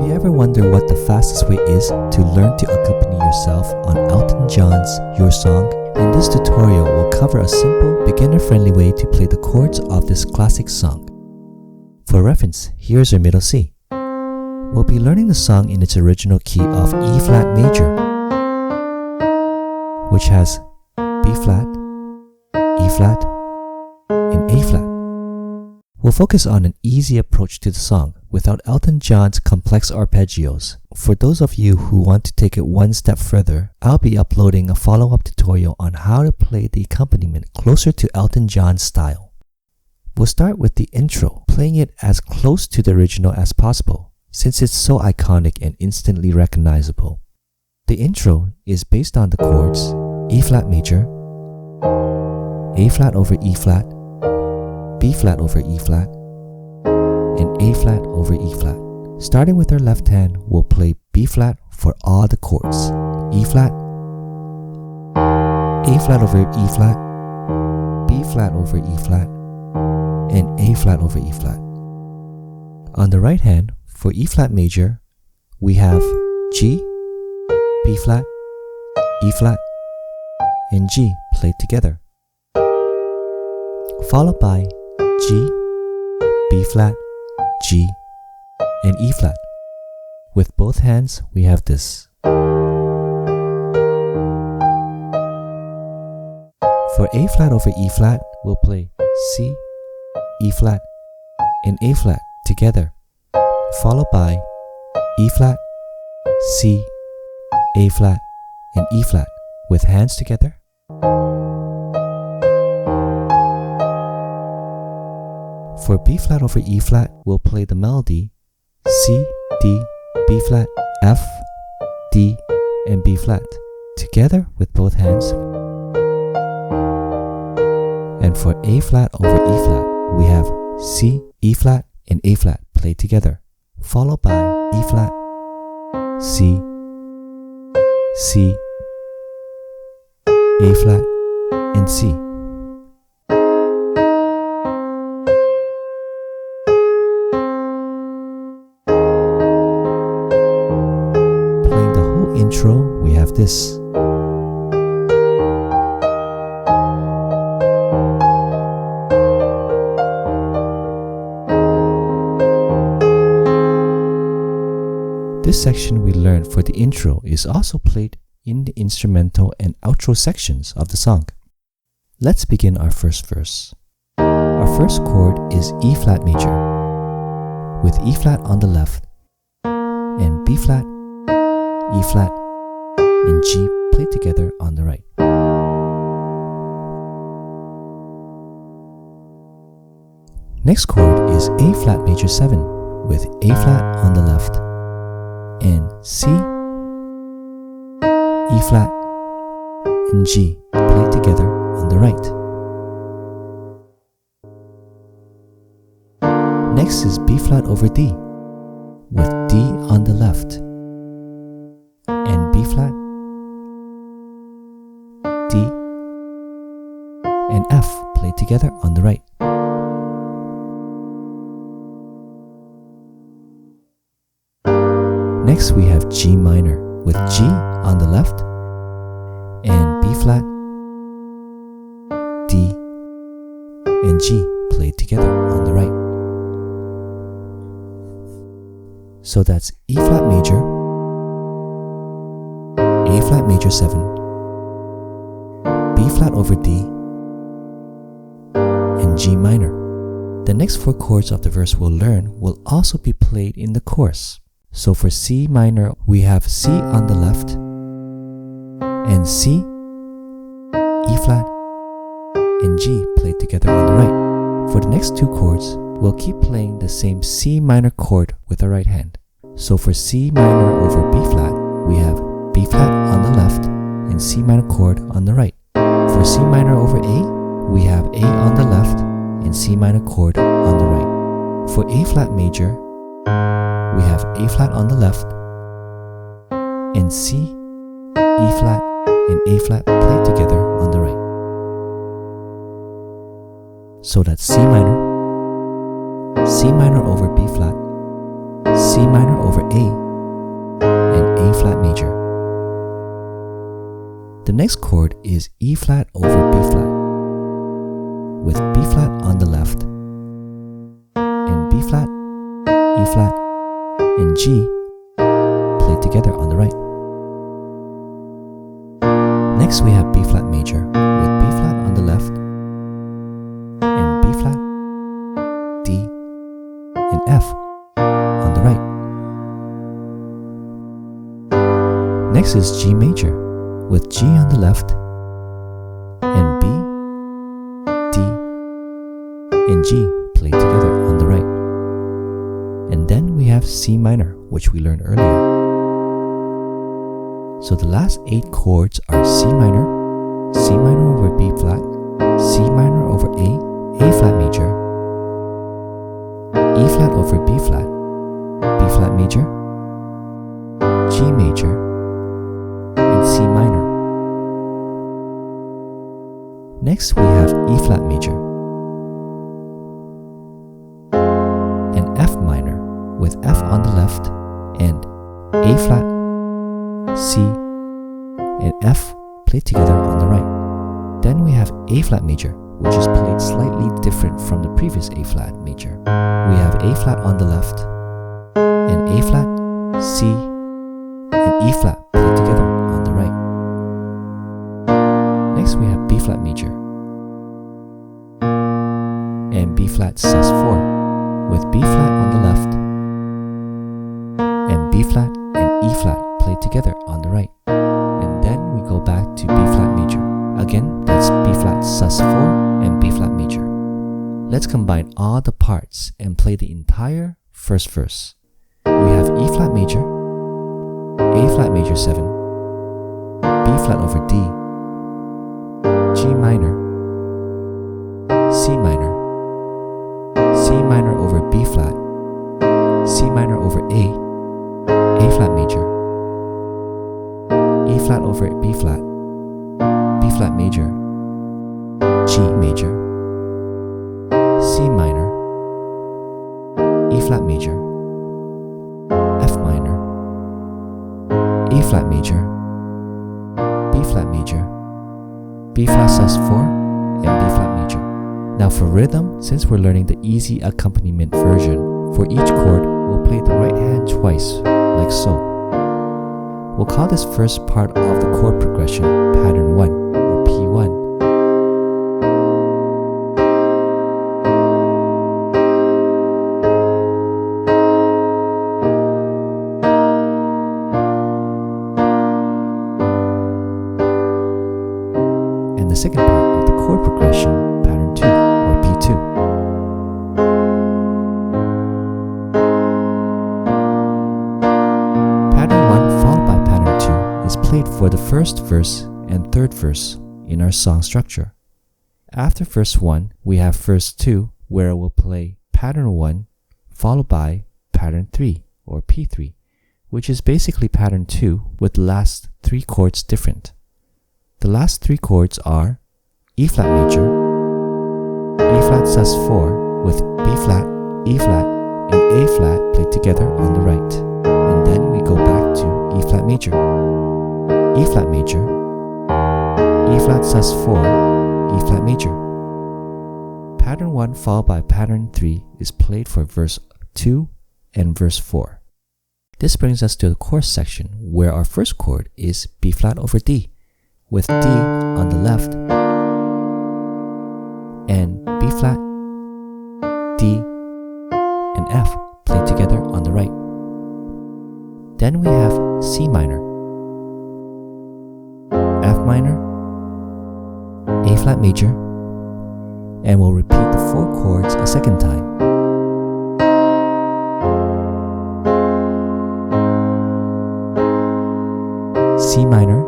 you ever wonder what the fastest way is to learn to accompany yourself on Elton John's Your Song? In this tutorial, we'll cover a simple, beginner-friendly way to play the chords of this classic song. For reference, here's your middle C. We'll be learning the song in its original key of E flat major, which has B flat, E flat, and A flat. We'll focus on an easy approach to the song without Elton John's complex arpeggios. For those of you who want to take it one step further, I'll be uploading a follow-up tutorial on how to play the accompaniment closer to Elton John's style. We'll start with the intro, playing it as close to the original as possible, since it's so iconic and instantly recognizable. The intro is based on the chords E flat major, A flat over E flat, B flat over E flat, and A flat over E flat. Starting with our left hand, we'll play B flat for all the chords. E flat, A flat over E flat, B flat over E flat, and A flat over E flat. On the right hand, for E flat major, we have G, B flat, E flat, and G played together, followed by G, B flat, G, and E flat. With both hands, we have this. For A flat over E flat, we'll play C, E flat, and A flat together, followed by E flat, C, A flat, and E flat. With hands together. For B flat over E flat, we'll play the melody C, D, B flat, F, D, and B flat together with both hands. And for A flat over E flat, we have C, E flat, and A flat played together, followed by E flat, C, C, A flat, and C. Playing the whole intro, we have this. This section we learned for the intro is also played in the instrumental and outro sections of the song. Let's begin our first verse. Our first chord is E flat major, with E flat on the left, and B flat, E flat, and G played together on the right. Next chord is A flat major 7, with A flat on the left, and C, E flat, and G played together on the right. Next is B flat over D, with D on the left, and B flat, D, and F played together on the right. Next we have G minor, with G on the left, and B flat, D, and G played together on the right. So that's E flat major, A flat major 7, B flat over D, and G minor. The next four chords of the verse we'll learn will also be played in the chorus. So for C minor, we have C on the left, and C, E flat, and G played together on the right. For the next two chords, we'll keep playing the same C minor chord with our right hand. So for C minor over B flat, we have B flat on the left and C minor chord on the right. For C minor over A, we have A on the left and C minor chord on the right. For A flat major, we have A flat on the left, and C, E flat, and A flat played together on the right. So that's C minor over B flat, C minor over A, The next chord is E flat over B flat, with B flat on the left, and B flat, E flat, and G played together on the right. Next we have B flat major, with B flat on the left, and B flat, D, and F on the right. Next is G major, with G on the left, and B, D, and G played together on the right. And then we have C minor, which we learned earlier. So the last 8 chords are C minor over B flat, C minor over A flat major, E flat over B flat major, G major, and C minor. Next we have E flat major and F minor, with F on the left, and A flat, C, and F played together on the right. Then we have A flat major, which is played slightly different from the previous A flat major. We have A flat on the left, and A flat, C, and E flat played together on the right. Next we have B flat major and B flat sus4, with B flat on the left, and B flat and E flat played together on the right. And then we go back to B flat major. Again, that's B flat sus4 and B flat major. Let's combine all the parts and play the entire first verse. We have E flat major, A flat major 7, B flat over D, G minor, C minor, C minor over B flat, C minor over A flat major, E flat over B flat major, G major, C minor, E flat major, F minor, E flat major, B flat major, B flat sus4, and B flat major. Now for rhythm, since we're learning the easy accompaniment version, for each chord, we'll play the right hand twice, like so. We'll call this first part of the chord progression pattern 1, or P1. And the second part of the chord progression pattern 2, or P2. Played for the first verse and third verse in our song structure. After verse 1, we have verse 2, where we'll play pattern 1 followed by pattern 3, or P3, which is basically pattern 2 with the last 3 chords different. The last 3 chords are E flat major, E flat sus4 with B flat, E flat, and A flat played together on the right. And then we go back to E flat major, E flat major, E flat sus4, E flat major. Pattern 1 followed by pattern 3 is played for verse 2 and verse 4. This brings us to the chorus section, where our first chord is B flat over D, with D on the left, and B flat, D, and F played together on the right. Then we have C minor, F minor, A flat major, and we'll repeat the 4 chords a second time. C minor,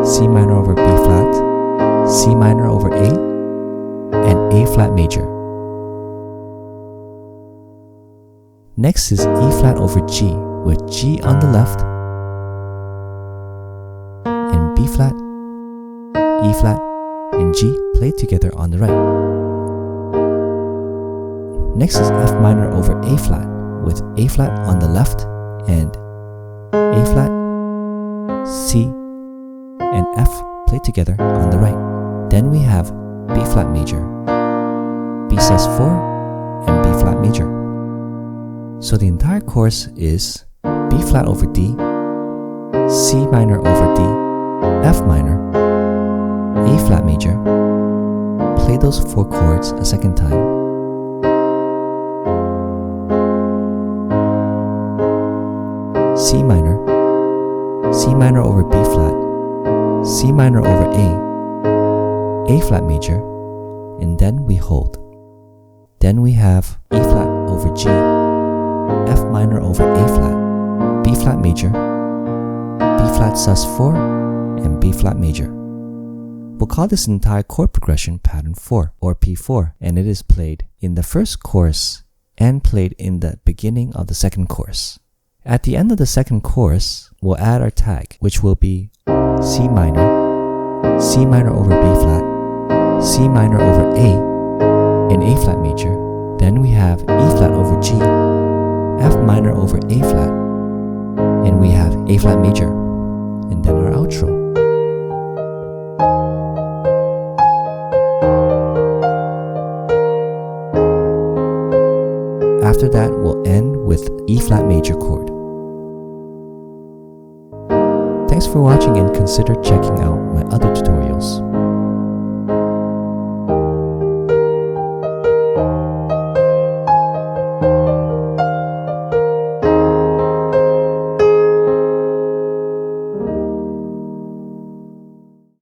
C minor over B flat, C minor over A, and A flat major. Next is E flat over G, with G on the left, and B flat, E flat, and G played together on the right. Next is F minor over A flat, with A flat on the left, and A flat, C, and F played together on the right. Then we have B flat major, B sus4, and B flat major. So the entire chorus is B flat over D, C minor over D, F minor, A flat major. Play those 4 chords a second time. C minor over B flat, C minor over A flat major, and then we hold. Then we have E flat over G, F minor over A flat, B flat major, B flat sus4, and B flat major. We'll call this entire chord progression pattern 4 or P4, and it is played in the first chorus and played in the beginning of the second chorus. At the end of the second chorus, we'll add our tag, which will be C minor over B flat, C minor over A, and A flat major. Then we have E flat over G, F minor over A flat, and we have A flat major, and then our outro. After that, we'll end with E flat major chord. Thanks for watching and consider checking out my other tutorials.